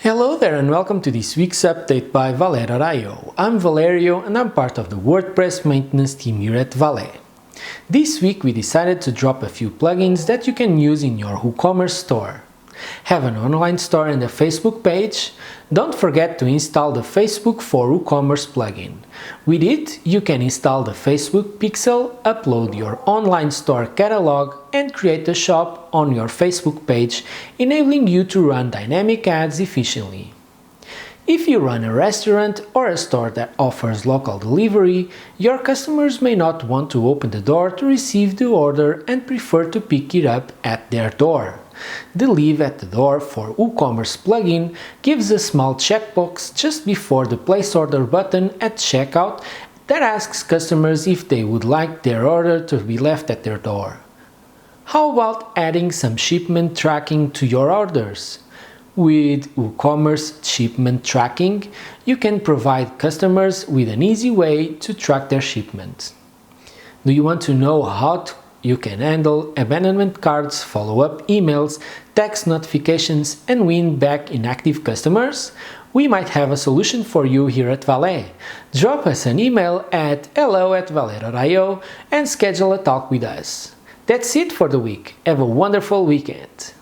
Hello there and welcome to this week's update by Valet.io. I'm Valerio and I'm part of the WordPress maintenance team here at Valet. This week we decided to drop a few plugins that you can use in your WooCommerce store. Have an online store and a Facebook page? Don't forget to install the Facebook for WooCommerce plugin. With it, you can install the Facebook pixel, upload your online store catalog, and create a shop on your Facebook page, enabling you to run dynamic ads efficiently. If you run a restaurant or a store that offers local delivery, your customers may not want to open the door to receive the order and prefer to pick it up at their door. The Leave at the Door for WooCommerce plugin gives a small checkbox just before the Place Order button at checkout that asks customers if they would like their order to be left at their door. How about adding some shipment tracking to your orders? With WooCommerce shipment tracking, you can provide customers with an easy way to track their shipments. Do you want to know how you can handle abandonment cards, follow-up emails, text notifications, and win back inactive customers? We might have a solution for you here at Valet. Drop us an email at hello@valet.io and schedule a talk with us. That's it for the week. Have a wonderful weekend.